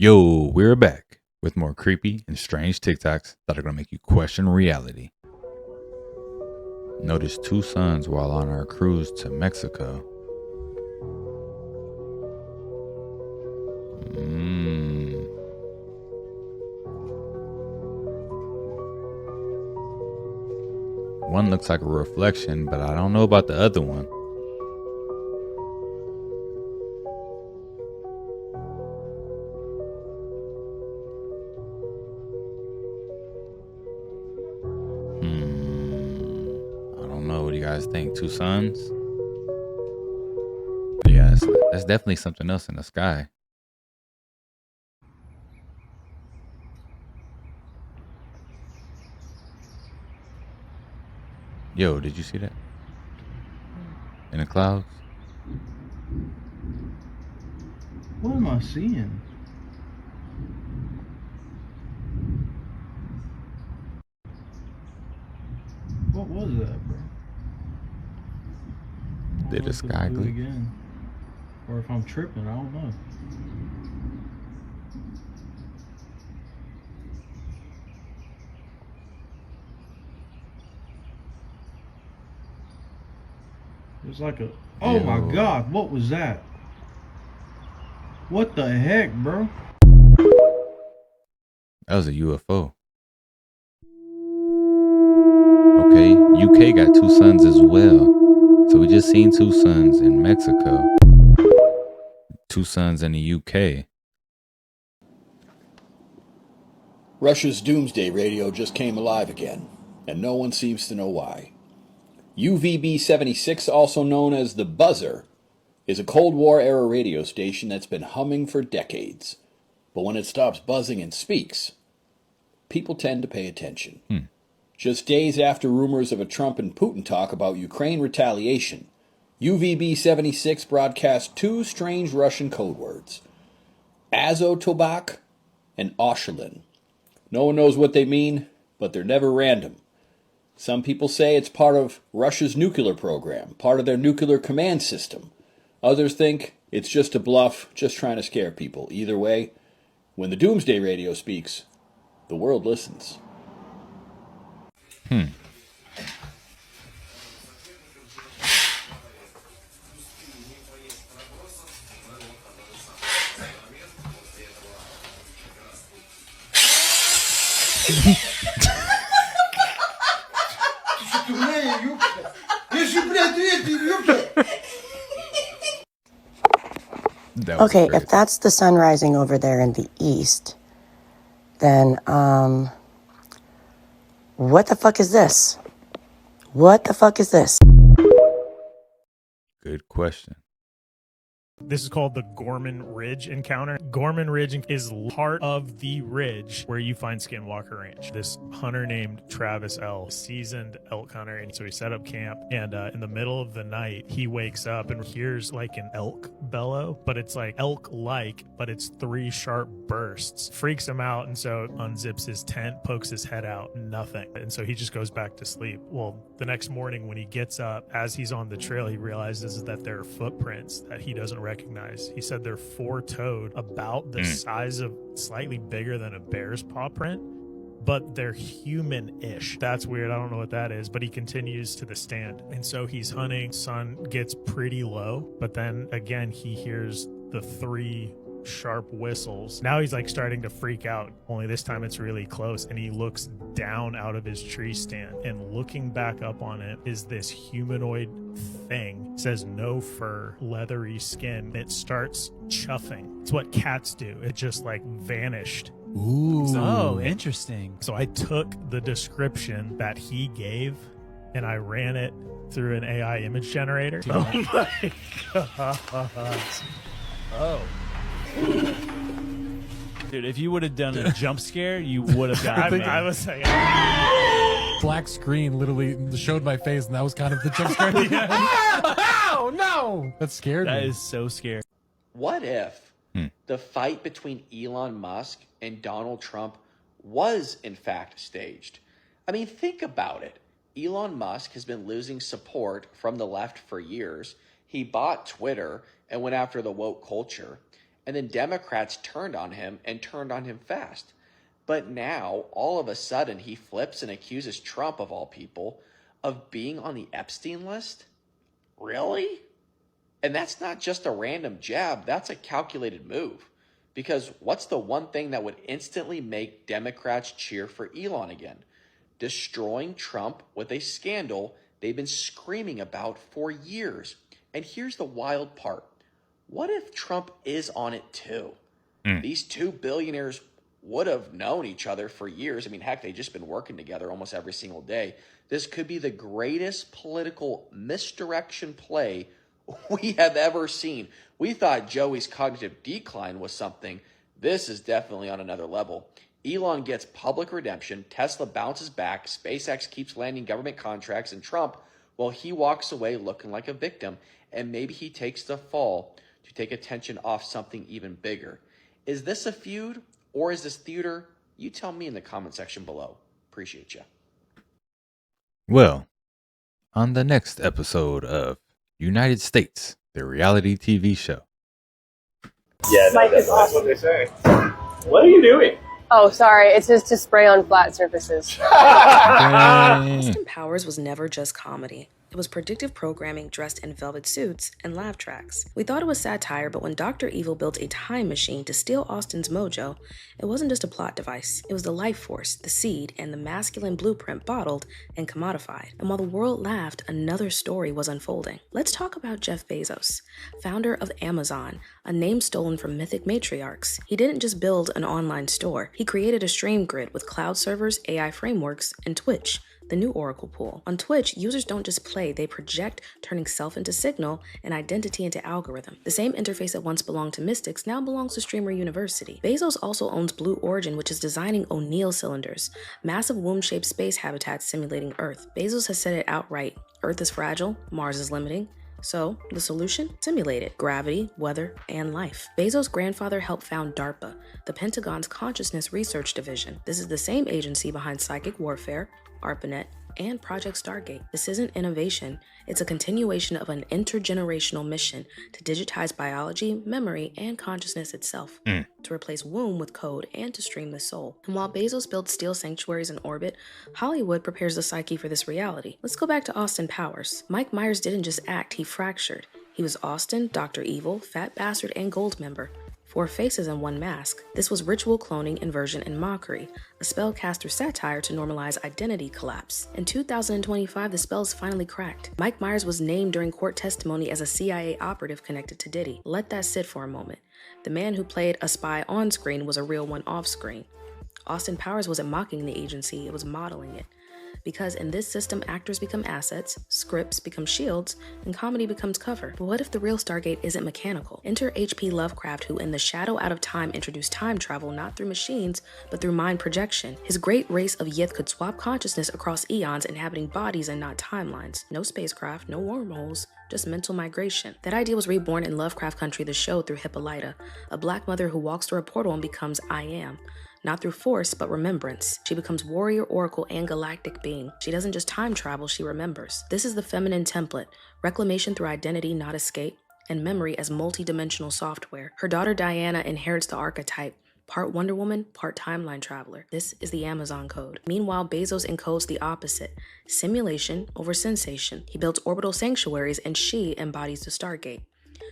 Yo, we're back with more creepy and strange TikToks that are going to make you question reality. Noticed two suns while on our cruise to Mexico. One looks like a reflection, but I don't know about the other one. I don't know. What do you guys think? Two suns? Yeah, that's definitely something else in the sky. Yo, did you see that? In the clouds? What am I seeing? What was that, bro? Did the sky glitch? Again. Or if I'm tripping, I don't know. It was like a... Oh Yo. my God, what was that? What the heck, bro? That was a UFO. Okay, UK got two suns as well. So we just seen two suns in Mexico. Two suns in the UK. Russia's Doomsday radio just came alive again, and no one seems to know why. UVB-76, also known as the Buzzer, is a Cold War-era radio station that's been humming for decades. But when it stops buzzing and speaks, people tend to pay attention. Just days after rumors of a Trump and Putin talk about Ukraine retaliation, UVB-76 broadcast two strange Russian code words, Azotobak and Oshelin. No one knows what they mean, but they're never random. Some people say it's part of Russia's nuclear program, part of their nuclear command system. Others think it's just a bluff, just trying to scare people. Either way, when the Doomsday radio speaks, the world listens. Okay, if that's the sun rising over there in the east, then, what the fuck is this? What the fuck is this? Good question. This is called the Gorman Ridge encounter. Gorman Ridge is part of the ridge where you find Skinwalker Ranch. This hunter named Travis L., seasoned elk hunter, and so he set up camp, and in the middle of the night, he wakes up and hears like an elk bellow, but it's like elk-like, but it's three sharp bursts. Freaks him out, and so unzips his tent, pokes his head out, nothing. And so he just goes back to sleep. Well, the next morning when he gets up, as he's on the trail, he realizes that there are footprints that he doesn't recognize. He said they're four-toed, about the size of, slightly bigger than a bear's paw print, but they're human-ish. That's weird. I don't know what that is, but he continues to the stand. And so he's hunting. Sun gets pretty low, but then again, he hears the three sharp whistles. Now he's like starting to freak out, only this time it's really close, and he looks down out of his tree stand, and looking back up on it is this humanoid thing. It says no fur, leathery skin. It starts chuffing. It's what cats do. It just like vanished. Ooh. Oh, interesting. So I took the description that he gave and I ran it through an AI image generator. Oh my god. Oh. Dude, if you would have done a jump scare, you would have gotten me. I was like, black screen literally showed my face, and that was kind of the jump scare. Oh, no! That scared me. That is so scary. What if the fight between Elon Musk and Donald Trump was, in fact, staged? I mean, think about it. Elon Musk has been losing support from the left for years. He bought Twitter and went after the woke culture. And then Democrats turned on him and turned on him fast. But now, all of a sudden, he flips and accuses Trump, of all people, of being on the Epstein list? Really? And that's not just a random jab, that's a calculated move. Because what's the one thing that would instantly make Democrats cheer for Elon again? Destroying Trump with a scandal they've been screaming about for years. And here's the wild part. What if Trump is on it too? These two billionaires would have known each other for years. I mean, heck, they've just been working together almost every single day. This could be the greatest political misdirection play we have ever seen. We thought Joey's cognitive decline was something. This is definitely on another level. Elon gets public redemption, Tesla bounces back, SpaceX keeps landing government contracts, and Trump, well, he walks away looking like a victim, and maybe he takes the fall to take attention off something even bigger. Is this a feud, or is this theater? You tell me in the comment section below. Appreciate you. Well, on the next episode of United States, the reality TV show. Yeah, no, that's what they say. What are you doing? Oh, sorry. It's just to spray on flat surfaces. Austin Powers was never just comedy. It was predictive programming dressed in velvet suits and laugh tracks. We thought it was satire, but when Dr. Evil built a time machine to steal Austin's mojo, it wasn't just a plot device. It was the life force, the seed, and the masculine blueprint bottled and commodified. And while the world laughed, another story was unfolding. Let's talk about Jeff Bezos, founder of Amazon, a name stolen from mythic matriarchs. He didn't just build an online store. He created a stream grid with cloud servers, AI frameworks, and Twitch, the new Oracle pool. On Twitch, users don't just play, they project, turning self into signal and identity into algorithm. The same interface that once belonged to Mystics now belongs to Streamer University. Bezos also owns Blue Origin, which is designing O'Neill cylinders, massive womb-shaped space habitats simulating Earth. Bezos has said it outright. Earth is fragile, Mars is limiting. So, the solution? Simulated. Gravity, weather, and life. Bezos' grandfather helped found DARPA, the Pentagon's Consciousness Research Division. This is the same agency behind psychic warfare, ARPANET, and Project Stargate. This isn't innovation, it's a continuation of an intergenerational mission to digitize biology, memory, and consciousness itself, to replace womb with code and to stream the soul. And while Bezos builds steel sanctuaries in orbit, Hollywood prepares the psyche for this reality. Let's go back to Austin Powers. Mike Myers didn't just act, he fractured. He was Austin, Dr. Evil, Fat Bastard, and Goldmember. 4 faces and 1 mask. This was ritual cloning, inversion, and mockery, a spell cast through satire to normalize identity collapse. In 2025, the spell is finally cracked. Mike Myers was named during court testimony as a CIA operative connected to Diddy. Let that sit for a moment. The man who played a spy on screen was a real one off screen. Austin Powers wasn't mocking the agency, it was modeling it. Because in this system, actors become assets, scripts become shields, and comedy becomes cover. But what if the real Stargate isn't mechanical? Enter H.P. Lovecraft, who in The Shadow Out of Time introduced time travel not through machines, but through mind projection. His great race of Yith could swap consciousness across eons, inhabiting bodies and not timelines. No spacecraft, no wormholes, just mental migration. That idea was reborn in Lovecraft Country, the show, through Hippolyta, a black mother who walks through a portal and becomes I Am. Not through force, but remembrance. She becomes warrior, oracle, and galactic being. She doesn't just time travel, she remembers. This is the feminine template, reclamation through identity, not escape, and memory as multi-dimensional software. Her daughter Diana inherits the archetype, part Wonder Woman, part timeline traveler. This is the Amazon code. Meanwhile, Bezos encodes the opposite, simulation over sensation. He builds orbital sanctuaries and she embodies the Stargate.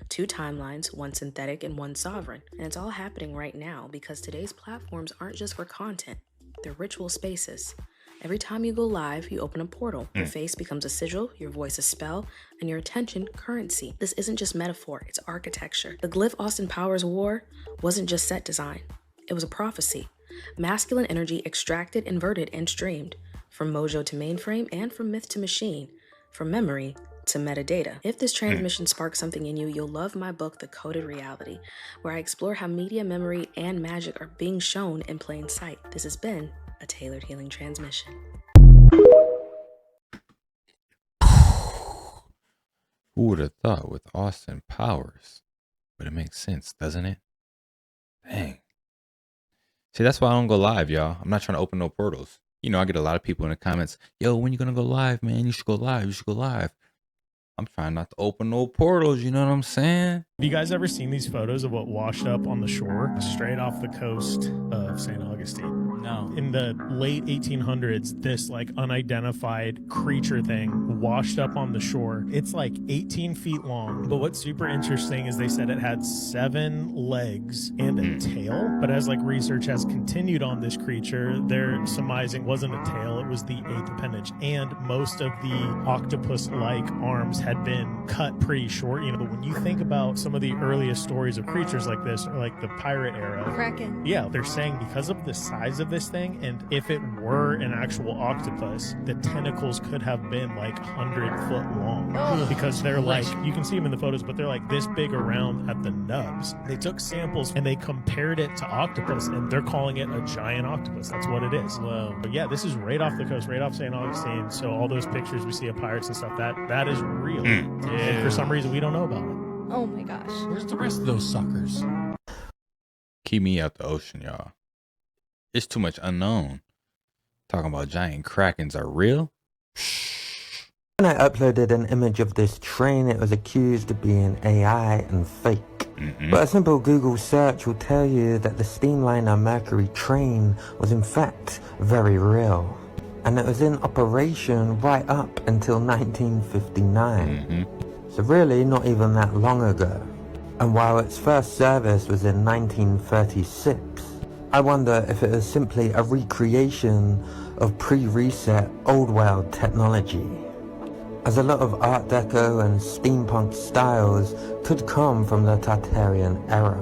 2 timelines, 1 synthetic and 1 sovereign. And it's all happening right now because today's platforms aren't just for content, they're ritual spaces. Every time you go live, you open a portal. Your face becomes a sigil, your voice a spell, and your attention currency. This isn't just metaphor, it's architecture. The glyph Austin Powers wore wasn't just set design, it was a prophecy. Masculine energy extracted, inverted, and streamed. From mojo to mainframe and from myth to machine. From memory to metadata. If this transmission sparks something in you, you'll love my book, The Coded Reality, where I explore how media, memory, and magic are being shown in plain sight. This has been a Tailored Healing Transmission. Who would have thought with Austin Powers? But it makes sense, doesn't it? Dang. See, that's why I don't go live, y'all. I'm not trying to open no portals. You know, I get a lot of people in the comments, yo, when you gonna go live, man? You should go live. You should go live. I'm trying not to open no portals, you know what I'm saying? Have you guys ever seen these photos of what washed up on the shore straight off the coast of St. Augustine? No. In the late 1800s, this like unidentified creature thing washed up on the shore. It's like 18 feet long. But what's super interesting is they said it had 7 legs and a tail. But as like research has continued on this creature, they're surmising it wasn't a tail, it was the 8th appendage. And most of the octopus-like arms had been cut pretty short. You know, but when you think about some of the earliest stories of creatures like this, or like the pirate era. Kraken. Yeah, they're saying because of the size of this thing, and if it were an actual octopus, the tentacles could have been like 100-foot long. Because they're like, you can see them in the photos, but they're like this big around at the nubs. They took samples and they compared it to octopus, and they're calling it a giant octopus. That's what it is. Whoa. But yeah, this is right off the coast, right off St. Augustine. So all those pictures we see of pirates and stuff, that is real. And for some reason, we don't know about it. Oh my gosh. Where's the rest of those suckers? Keep me out the ocean, y'all. It's too much unknown. Talking about giant krakens are real? When I uploaded an image of this train, it was accused of being AI and fake. But a simple Google search will tell you that the steamliner Mercury train was in fact very real. And it was in operation right up until 1959. So really not even that long ago. And while its first service was in 1936, I wonder if it was simply a recreation of pre-reset old world technology. As a lot of Art Deco and steampunk styles could come from the Tartarian era.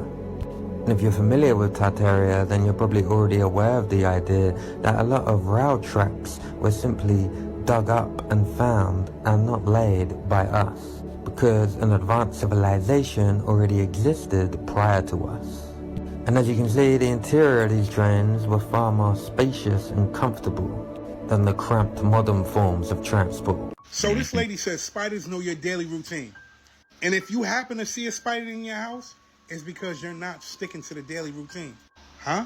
And if you're familiar with Tartaria, then you're probably already aware of the idea that a lot of rail tracks were simply dug up and found and not laid by us, because an advanced civilization already existed prior to us. And as you can see, the interior of these trains were far more spacious and comfortable than the cramped modern forms of transport. So this lady says spiders know your daily routine. And if you happen to see a spider in your house, it's because you're not sticking to the daily routine. Huh?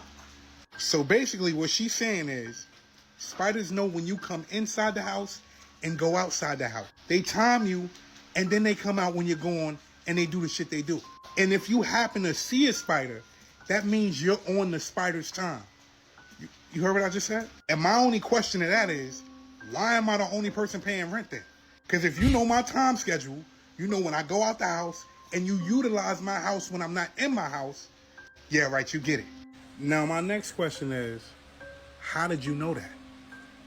So basically what she's saying is, spiders know when you come inside the house and go outside the house. They time you, and then they come out when you're gone, and they do the shit they do. And if you happen to see a spider, that means you're on the spider's time. You heard what I just said? And my only question to that is, why am I the only person paying rent then? Because if you know my time schedule, you know when I go out the house, and you utilize my house when I'm not in my house, yeah, right, you get it. Now, my next question is, how did you know that?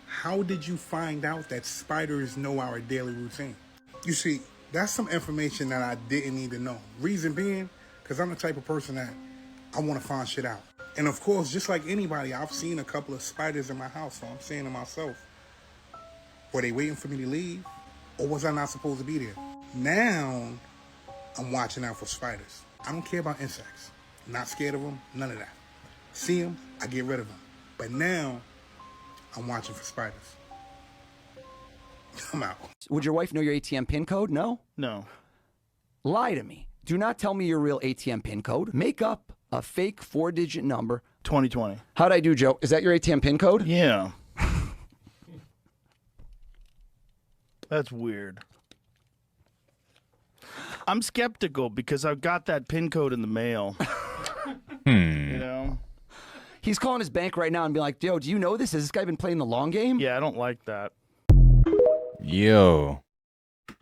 How did you find out that spiders know our daily routine? You see, that's some information that I didn't need to know. Reason being, because I'm the type of person that I want to find shit out. And of course, just like anybody, I've seen a couple of spiders in my house, so I'm saying to myself, were they waiting for me to leave? Or was I not supposed to be there? Now, I'm watching out for spiders. I don't care about insects. I'm not scared of them, none of that. See them, I get rid of them. But now, I'm watching for spiders. I'm out. Would your wife know your ATM PIN code? No? No. Lie to me. Do not tell me your real ATM PIN code. Make up a fake 4-digit number. 2020. How'd I do, Joe? Is that your ATM PIN code? Yeah. That's weird. I'm skeptical because I've got that PIN code in the mail. You know? He's calling his bank right now and be like, yo, do you know this? Has this guy been playing the long game? Yeah, I don't like that. Yo. So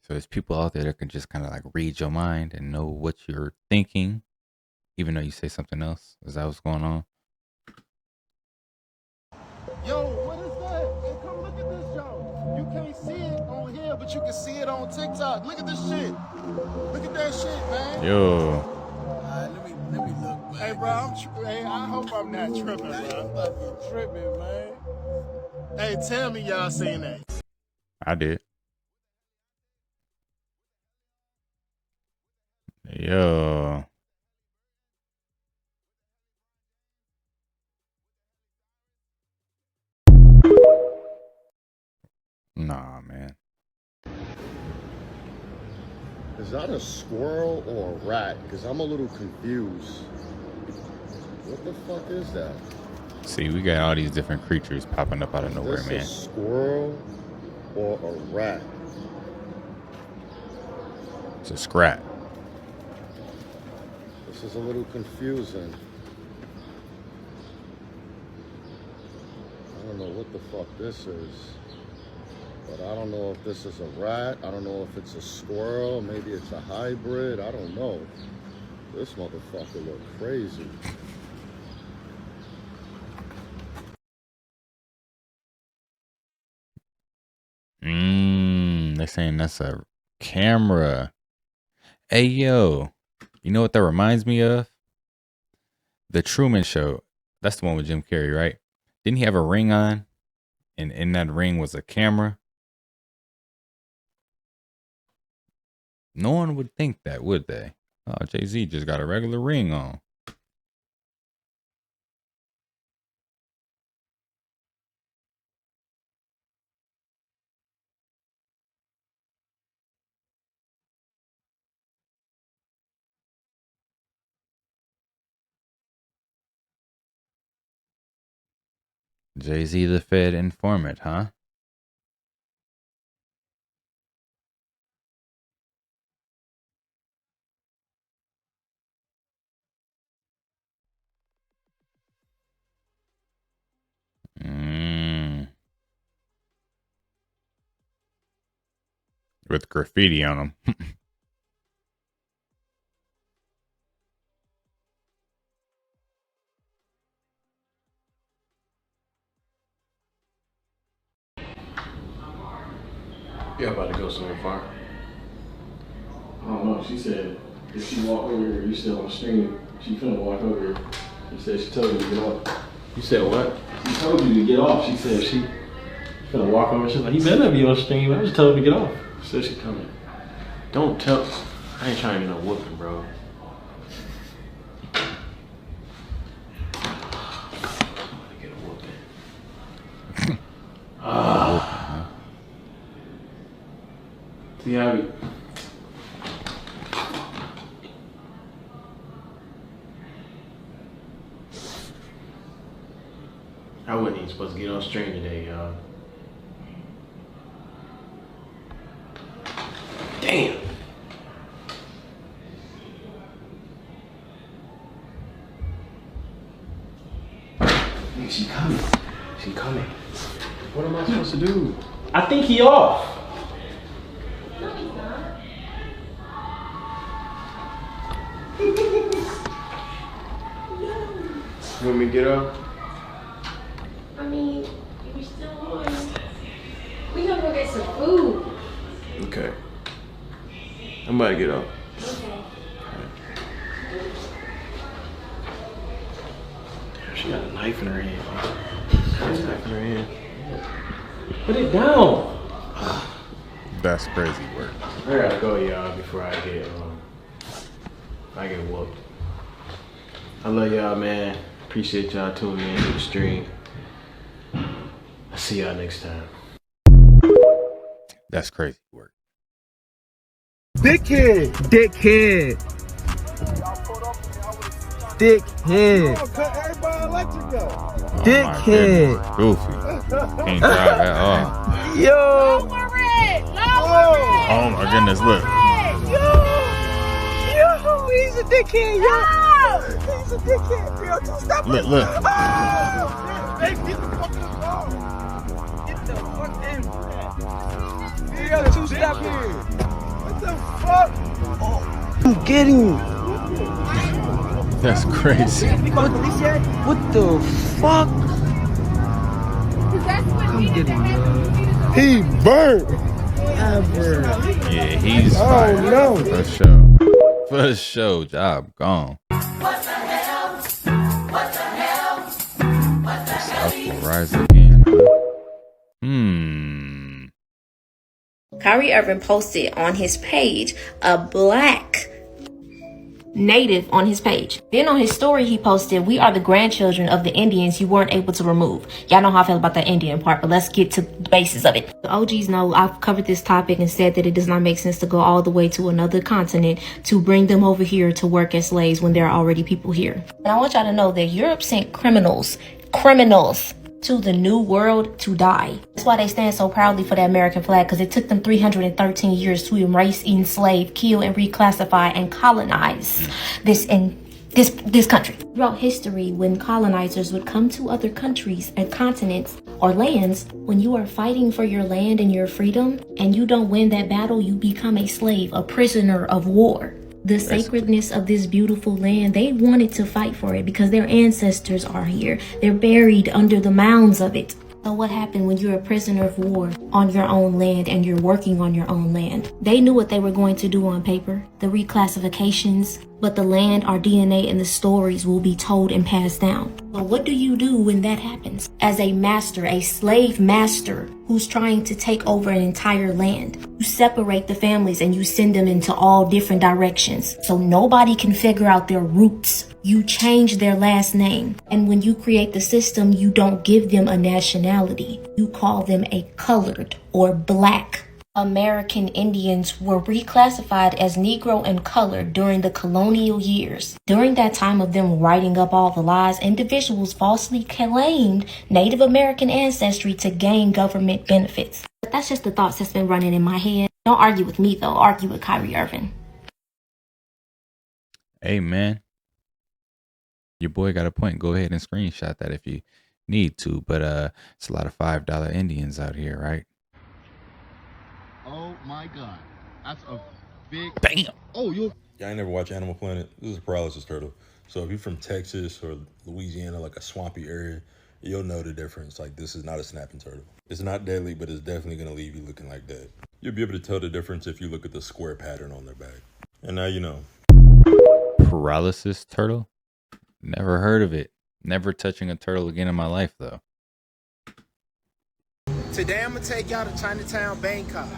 there's people out there that can just kind of like read your mind and know what you're thinking, even though you say something else. Is that what's going on? Yo, what is that? Hey, come look at this, yo. You can't see it on here, but you can see it on TikTok. Look at this shit. Look at that shit, man. Yo. Let me look, man. Hey, bro, hey, I hope I'm not tripping, bro. I'm fucking tripping, man. Hey, tell me y'all seen that. I did. Yo. Nah, man. Is that a squirrel or a rat? Because I'm a little confused. What the fuck is that? See, we got all these different creatures popping up out of nowhere, Is this man. a squirrel or a rat? a scrap. This is a little confusing. I don't know what the fuck this is. But I don't know if this is a rat. I don't know if it's a squirrel. Maybe it's a hybrid. I don't know. This motherfucker look crazy. They're saying that's a camera. Hey, yo. You know what that reminds me of? The Truman Show. That's the one with Jim Carrey, right? Didn't he have a ring on? And in that ring was a camera? No one would think that, would they? Oh, Jay-Z just got a regular ring on. Jay-Z the Fed informant, huh? With graffiti on them. You about to go somewhere far? I don't know. She said if she walk over here, you still on the stream. She couldn't walk over here. She said she told you to get off. You said what? She told you to get off. She said she gonna walk over. She's like, you better be on the stream. I just told her to get off. So she coming. Don't tell. I ain't trying to get no whooping, bro. Get a whooping. See how we. I wasn't even supposed to get on stream today, y'all. Damn. Man, she coming. She coming. What am I supposed to do? I think he off. You want me to get up? I mean, you're still on. We gonna go get some food. Okay. I'm about to get up. Okay. Damn, she got a knife in her hand. Got a knife in her hand. Put it down. That's crazy work. I gotta go, y'all, before I get whooped. I love y'all, man. Appreciate y'all tuning in to the stream. I'll see y'all next time. That's crazy work. Dickhead. Dickhead. Dickhead. Dickhead. Goofy. Can't drive at all. Yo. Oh my goodness, look. Yo, he's a dickhead, yo. He's a dickhead, yo. Just stop Look, it. look. Oh, get the fuck in. Get the fuck in. Yo, two-step here. What the fuck? Oh, I'm getting you. That's crazy. What the fuck? I'm getting you. He burnt. Yeah, he's fired. No. For sure. For sure. Job gone. What the hell? What the hell? What the hell? South will rise again. Kyrie Irving posted on his page a black native on his page. Then on his story, he posted, "We are the grandchildren of the Indians you weren't able to remove." Y'all know how I feel about that Indian part, but let's get to the basis of it. The OGs know I've covered this topic and said that it does not make sense to go all the way to another continent to bring them over here to work as slaves when there are already people here. And I want y'all to know that Europe sent criminals to the new world to die. That's why they stand so proudly for the American flag, because it took them 313 years to erase, enslave, kill, and reclassify and colonize this country. Throughout history, when colonizers would come to other countries and continents or lands, when you are fighting for your land and your freedom and you don't win that battle, you become a slave, a prisoner of war. The sacredness of this beautiful land, they wanted to fight for it because their ancestors are here. They're buried under the mounds of it. So what happened when you're a prisoner of war on your own land and you're working on your own land? They knew what they were going to do on paper, the reclassifications, but the land, our DNA, and the stories will be told and passed down. So what do you do when that happens? As a master, a slave master who's trying to take over an entire land, you separate the families and you send them into all different directions so nobody can figure out their roots. You change their last name. And when you create the system, you don't give them a nationality. You call them a colored or black. American Indians were reclassified as Negro and colored during the colonial years. During that time of them writing up all the lies, individuals falsely claimed Native American ancestry to gain government benefits. But that's just the thoughts that's been running in my head. Don't argue with me though, argue with Kyrie Irving. Hey man, your boy got a point. Go ahead and screenshot that if you need to. But it's a lot of $5 Indians out here, right? Oh my God, that's a big. Bam. Oh, you. Yeah, I never watch Animal Planet. This is a paralysis turtle. So if you're from Texas or Louisiana, like a swampy area, you'll know the difference. Like, this is not a snapping turtle. It's not deadly, but it's definitely gonna leave you looking like that. You'll be able to tell the difference if you look at the square pattern on their back. And now you know. Paralysis turtle? Never heard of it. Never touching a turtle again in my life, though. Today I'm gonna take y'all to Chinatown, Bangkok.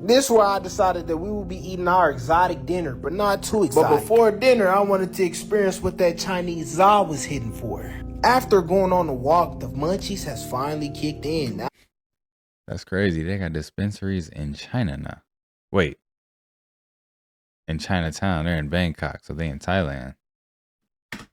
This where I decided that we will be eating our exotic dinner, but not too exotic. But before dinner, I wanted to experience what that Chinese za was hitting for. After going on the walk, the munchies has finally kicked in. That's crazy. They got dispensaries in China now. Wait. In Chinatown, they're in Bangkok, so they in Thailand.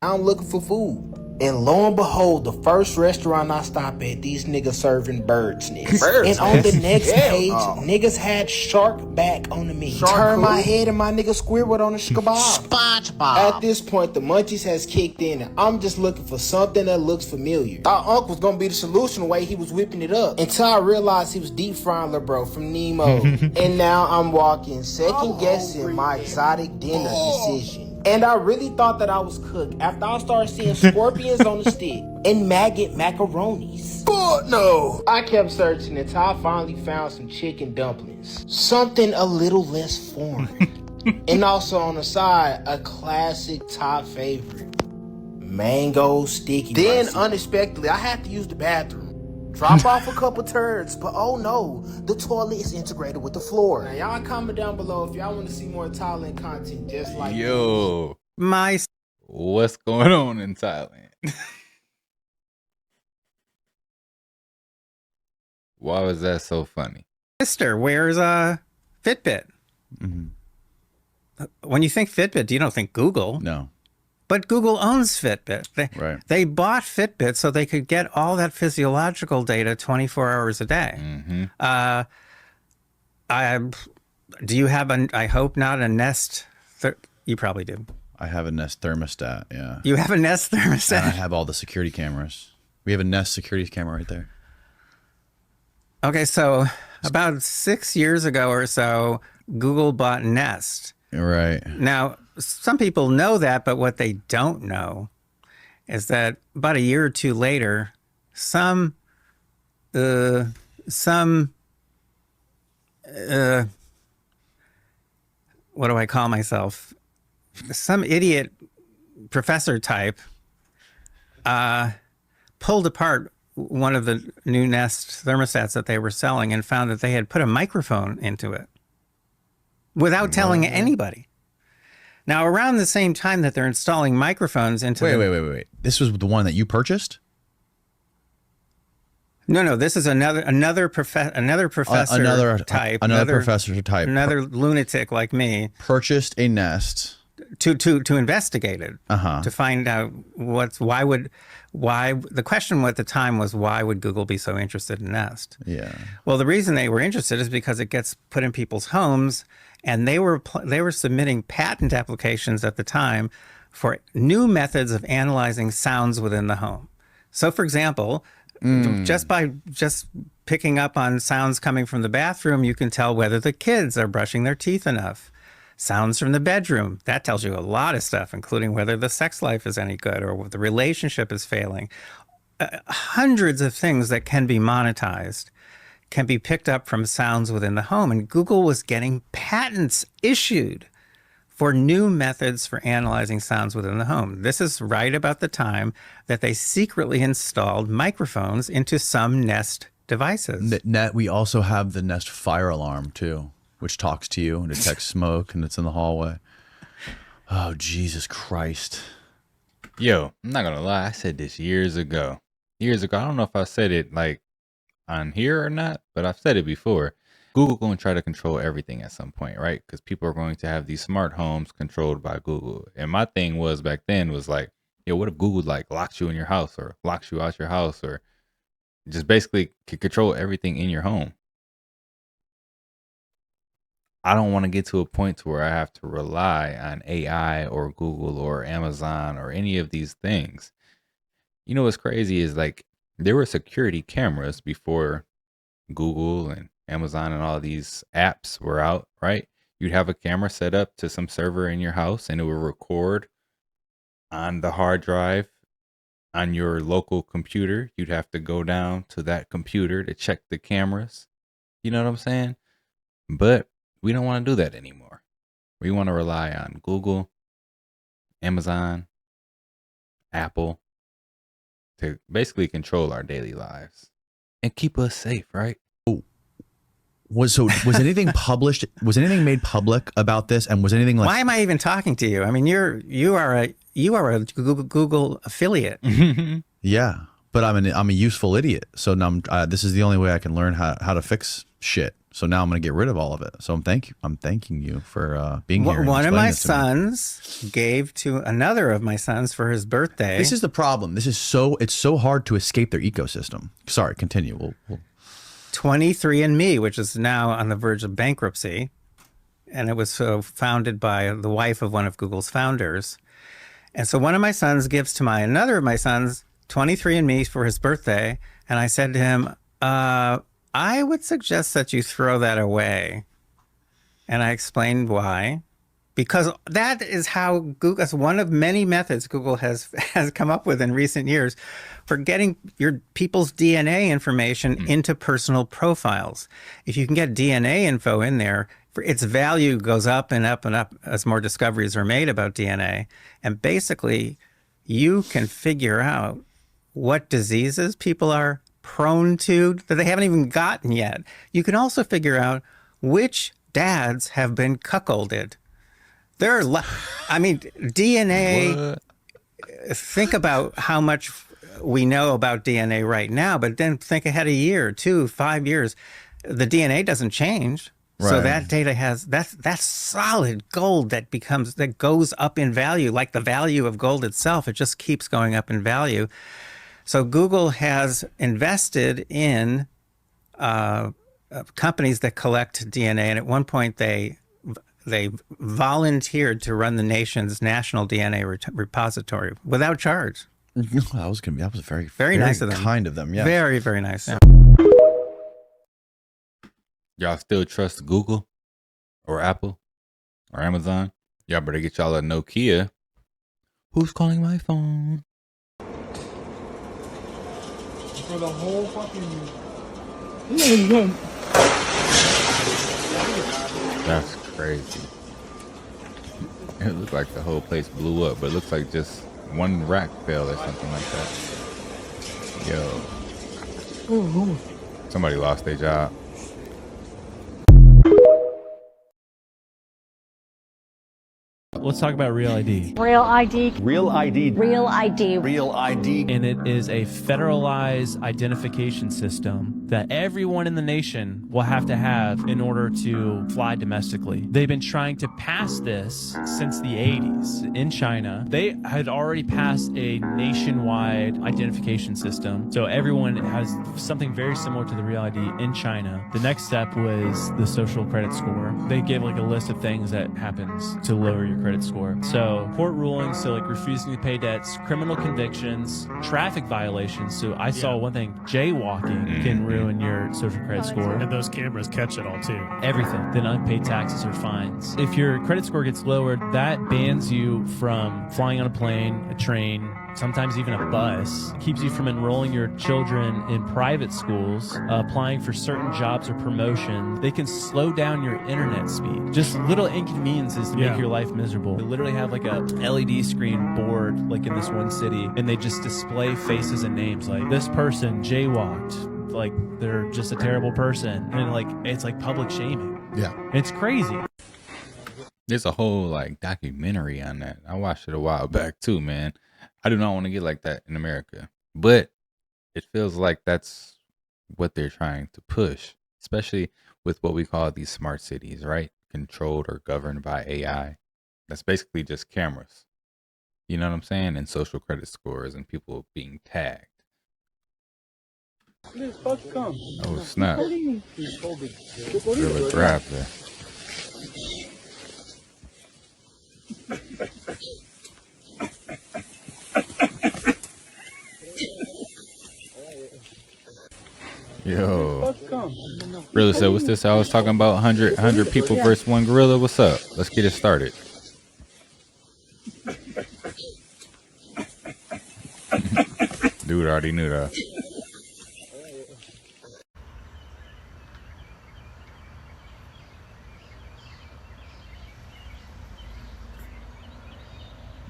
I'm looking for food. And lo and behold, the first restaurant I stop at, these niggas serving bird's nests. And on the next page, niggas had shark back on the menu. Turn my head and my nigga Squidward on the kebab. SpongeBob. At this point, the munchies has kicked in and I'm just looking for something that looks familiar. Thought Unc was gonna be the solution the way he was whipping it up. Until I realized he was deep frying Lil Bro from Nemo. And now I'm walking, second guessing my exotic dinner decision. And I really thought that I was cooked after I started seeing scorpions on the stick and maggot macaronis. But no! I kept searching until I finally found some chicken dumplings. Something a little less foreign. And also on the side, a classic top favorite. Mango sticky rice. Then unexpectedly, I had to use the bathroom. Drop off a couple turds, but oh no, the toilet is integrated with the floor. Now y'all comment down below if y'all want to see more Thailand content just like Yo, this. What's going on in Thailand? Why was that so funny? Mister, where's Fitbit? When you think Fitbit, you don't think Google. No. But Google owns Fitbit. They bought Fitbit so they could get all that physiological data 24 hours a day. Do you have I hope not a Nest? You probably do. I have a Nest thermostat, yeah. You have a Nest thermostat? And I have all the security cameras. We have a Nest security camera right there. Okay, so about 6 years ago or so, Google bought Nest. Right. Now, some people know that, but what they don't know is that about a year or two later, what do I call myself? Some idiot professor type pulled apart one of the new Nest thermostats that they were selling and found that they had put a microphone into it without telling anybody. Now, around the same time that they're installing microphones into Wait. This was the one that you purchased? No. This is another professor type. Another professor type. Another lunatic like me. Purchased a Nest. to investigate it, Uh-huh. to find out why the question at the time was, why would Google be so interested in Nest? Yeah. Well, the reason they were interested is because it gets put in people's homes, and they were submitting patent applications at the time for new methods of analyzing sounds within the home. So, for example, just picking up on sounds coming from the bathroom, you can tell whether the kids are brushing their teeth enough. Sounds from the bedroom, that tells you a lot of stuff, including whether the sex life is any good or the relationship is failing. Hundreds of things that can be monetized can be picked up from sounds within the home. And Google was getting patents issued for new methods for analyzing sounds within the home. This is right about the time that they secretly installed microphones into some Nest devices. We also have the Nest fire alarm too, which talks to you and detects smoke, and it's in the hallway. Oh, Jesus Christ. Yo, I'm not gonna lie, I said this years ago. I don't know if I said it like on here or not, but I've said it before. Google going to try to control everything at some point, right? Because people are going to have these smart homes controlled by Google. And my thing was back then was like, yo, what if Google like locks you in your house or locks you out your house or just basically can control everything in your home? I don't want to get to a point to where I have to rely on AI or Google or Amazon or any of these things. You know what's crazy is like there were security cameras before Google and Amazon and all these apps were out, right? You'd have a camera set up to some server in your house and it would record on the hard drive on your local computer. You'd have to go down to that computer to check the cameras. You know what I'm saying? But we don't want to do that anymore. We want to rely on Google, Amazon, Apple to basically control our daily lives and keep us safe, right? Was anything published? Was anything made public about this? And was anything like? Why am I even talking to you? I mean, you are a Google affiliate. Yeah, but I'm a useful idiot. So now this is the only way I can learn how to fix shit. So now I'm going to get rid of all of it. So I'm thanking you for being here. One of my sons gave to another of my sons for his birthday. This is the problem. It's so hard to escape their ecosystem. Sorry, continue. We'll 23andMe, which is now on the verge of bankruptcy. And it was founded by the wife of one of Google's founders. And so one of my sons gives to another of my sons 23andMe for his birthday. And I said to him, I would suggest that you throw that away. And I explained why. Because that is how Google, that's one of many methods Google has come up with in recent years for getting your people's DNA information into personal profiles. If you can get DNA info in there, its value goes up and up and up as more discoveries are made about DNA. And basically, you can figure out what diseases people are prone to that they haven't even gotten yet. You can also figure out which dads have been cuckolded. DNA, What? think about how much we know about DNA right now, but then think ahead a year, 2, 5 years. The DNA doesn't change. Right. So that data that's solid gold that goes up in value, like the value of gold itself. It just keeps going up in value. So Google has invested in companies that collect DNA, and at one point they volunteered to run the nation's national DNA repository without charge. That was very, very nice of them. Kind of them, yeah. Very, very nice. Yeah. Y'all still trust Google or Apple or Amazon? Y'all better get y'all a Nokia. Who's calling my phone? For the whole fucking... That's crazy. It looked like the whole place blew up, but it looks like just one rack fell or something like that. Yo. Somebody lost their job. let's talk about Real ID. Real ID. Real ID. Real ID. Real ID. And it is a federalized identification system that everyone in the nation will have to have in order to fly domestically. They've been trying to pass this since the 80s in China. They had already passed a nationwide identification system. So everyone has something very similar to the Real ID in China. The next step was the social credit score. They gave like a list of things that happens to lower your credit score. So court rulings, so like refusing to pay debts, criminal convictions, traffic violations. So I saw one thing, jaywalking can ruin your social credit score. And those cameras catch it all too. Everything. Then unpaid taxes or fines. If your credit score gets lowered, that bans you from flying on a plane, a train, sometimes even a bus. Keeps you from enrolling your children in private schools, applying for certain jobs or promotions. They can slow down your internet speed. Just little inconveniences to make your life miserable. They literally have like a LED screen board like in this one city, and they just display faces and names like this person jaywalked, like they're just a terrible person, and like it's like public shaming. Yeah. It's crazy. There's a whole like documentary on that. I watched it a while back too, man. I do not want to get like that in America, but it feels like that's what they're trying to push, especially with what we call these smart cities, right? Controlled or governed by AI. That's basically just cameras. You know what I'm saying? And social credit scores and people being tagged. Oh, snap. Really grabbed there. Yo, Gorilla said, what's this? I was talking about 100 people versus one gorilla. What's up? Let's get it started. Dude already knew that.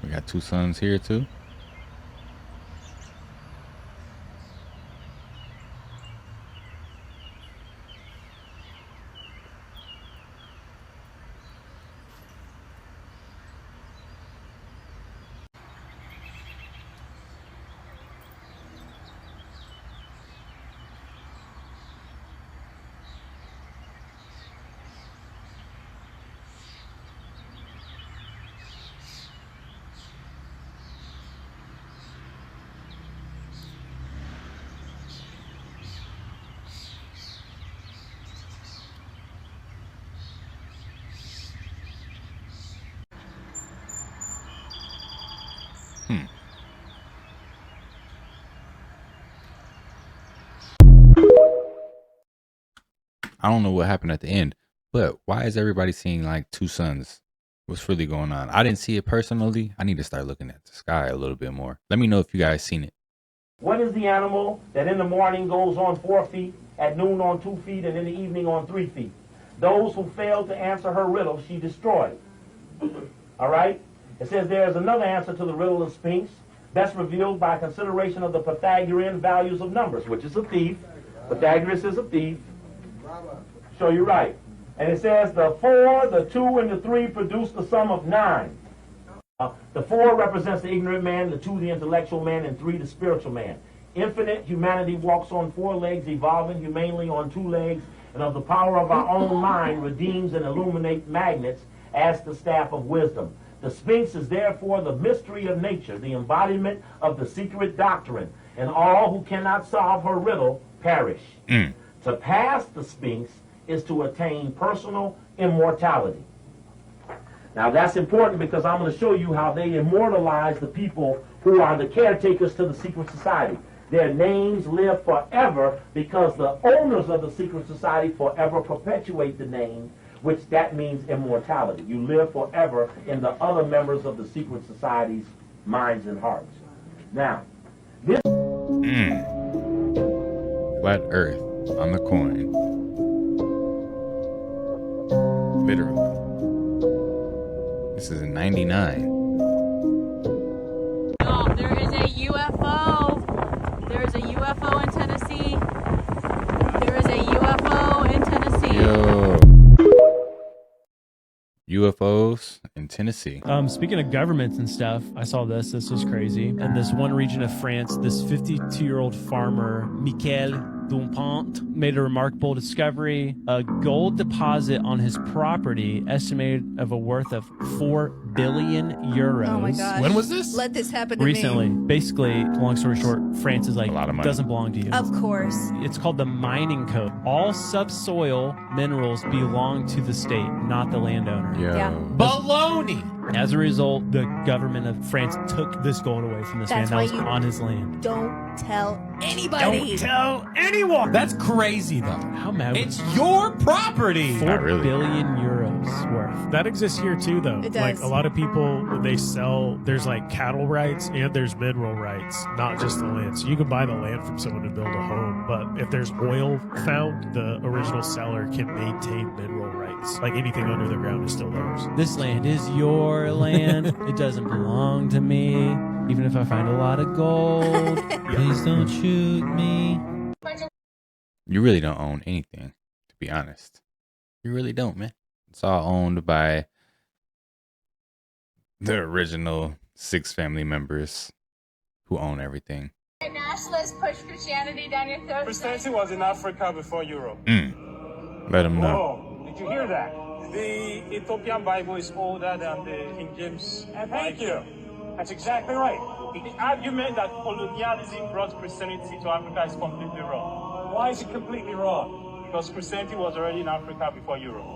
We got two sons here too. I don't know what happened at the end, but why is everybody seeing like two suns? What's really going on? I didn't see it personally. I need to start looking at the sky a little bit more. Let me know if you guys seen it. What is the animal that in the morning goes on 4 feet, at noon on 2 feet, and in the evening on 3 feet? Those who failed to answer her riddle, she destroyed. All right? It says there is another answer to the riddle of Sphinx, best revealed by consideration of the Pythagorean values of numbers, which is a thief. Pythagoras is a thief. So you're right. And it says the 4, the 2, and the 3 produce the sum of 9. The 4 represents the ignorant man, the 2 the intellectual man, and 3 the spiritual man. Infinite humanity walks on 4 legs, evolving humanely on 2 legs, and of the power of our own mind redeems and illuminates magnets as the staff of wisdom. The Sphinx is therefore the mystery of nature, the embodiment of the secret doctrine, and all who cannot solve her riddle perish. To pass the Sphinx is to attain personal immortality. Now that's important because I'm going to show you how they immortalize the people who are the caretakers to the secret society. Their names live forever because the owners of the secret society forever perpetuate the name, which that means immortality. You live forever in the other members of the secret society's minds and hearts. Now, this... Flat Earth on the coin. Literally. This is in 99. There is a UFO. There is a UFO in Tennessee. There is a UFO in Tennessee. Yo. UFOs in in Tennessee. Speaking of governments and stuff, I saw this. This was crazy. In this one region of France, this 52-year-old farmer, Michel Dumpont, made a remarkable discovery. A gold deposit on his property estimated of a worth of 4 billion euros. Oh my gosh. When was this? Let this happen to Recently. me. Basically, long story short, France is like, A lot of money. doesn't belong to you. Of course. It's called the mining code. All subsoil minerals belong to the state, not the landowner. Yeah. Baloney. As a result, the government of France took this gold away from this That's man why that was you on his land. Don't tell anybody. Don't tell anyone. That's crazy, though. How mad? It's your property. 4 Not really. billion euros worth. That exists here too, though. It Like does. a lot of people, they sell. There's like cattle rights and there's mineral rights, not just the land. So you can buy the land from someone to build a home, but if there's oil found, the original seller can maintain mineral rights. Like anything under the ground is still theirs. This land is your land. It doesn't belong to me. Even if I find a lot of gold, please don't shoot me. You really don't own anything, to be honest. You really don't, man. It's all owned by the original 6 family members who own everything. Nationalists push Christianity down your throat. Christianity was in Africa before Europe. Let them know. Oh, did you hear that? The Ethiopian Bible is older than the King James. Thank you. That's exactly right. The argument that colonialism brought Christianity to Africa is completely wrong. Why is it completely wrong? Because Christianity was already in Africa before Europe.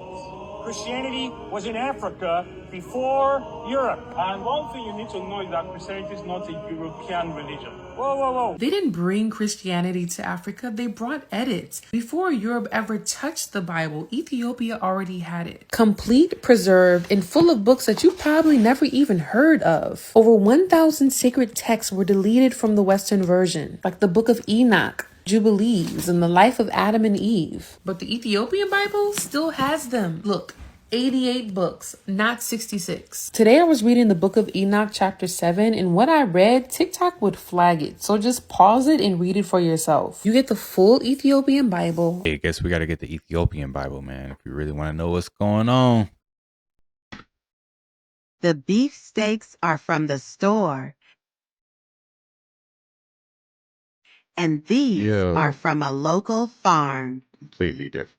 Christianity was in Africa before Europe. And one thing you need to know is that Christianity is not a European religion. Whoa, whoa, whoa. They didn't bring Christianity to Africa, they brought edits. Before Europe ever touched the Bible, Ethiopia already had it. Complete, preserved, and full of books that you probably never even heard of. Over 1,000 sacred texts were deleted from the Western version, like the Book of Enoch, Jubilees, and the life of Adam and Eve. But the Ethiopian Bible still has them. Look, 88 books, not 66. Today I was reading the Book of Enoch chapter 7, and what I read, TikTok would flag it. So just pause it and read it for yourself. You get the full Ethiopian Bible. Hey, I guess we got to get the Ethiopian Bible, man, if you really want to know what's going on. The beef steaks are from the store. And these are from a local farm. Completely different.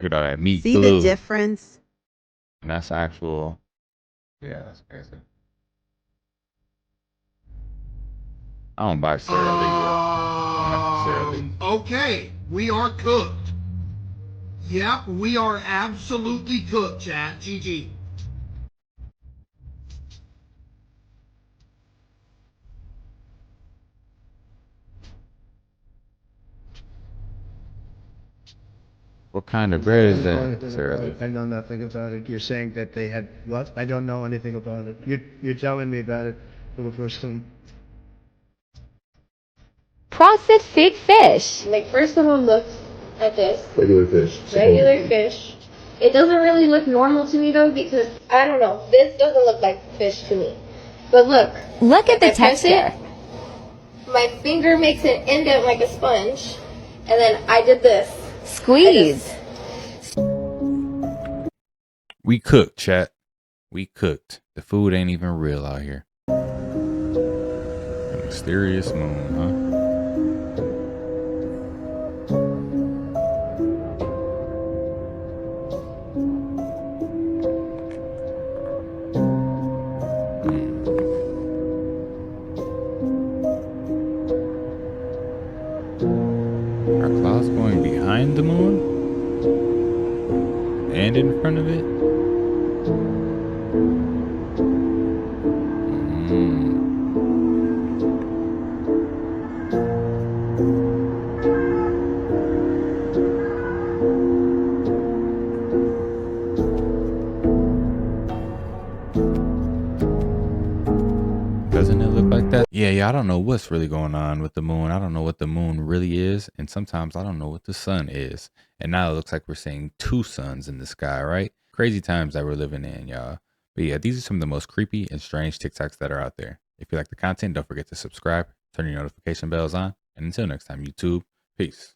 Look at all that meat See glue. the difference? And that's actual. Yeah, that's crazy. I don't buy cereal. Okay, we are cooked. Yep, we are absolutely cooked, chat. GG. What kind of bread is that? Cereal. I know nothing about it. You're saying that they had what? I don't know anything about it. You're telling me about it for the first time. Processed fake fish. Like, first of all, look at this. Regular fish. Regular fish. It doesn't really look normal to me though, because I don't know. This doesn't look like fish to me. But look. Look at the texture. My finger makes an indent like a sponge, and then I did this. Squeeze. We cooked, chat. We cooked. The food ain't even real out here. The mysterious moon, huh? Are clouds going behind the moon? And in front of it? Doesn't it look like that? Yeah, I don't know what's really going on with the moon. I don't know what the moon really is. And sometimes I don't know what the sun is. And now it looks like we're seeing 2 suns in the sky, right? Crazy times that we're living in, y'all. But yeah, these are some of the most creepy and strange TikToks that are out there. If you like the content, don't forget to subscribe, turn your notification bells on. And until next time, YouTube, peace.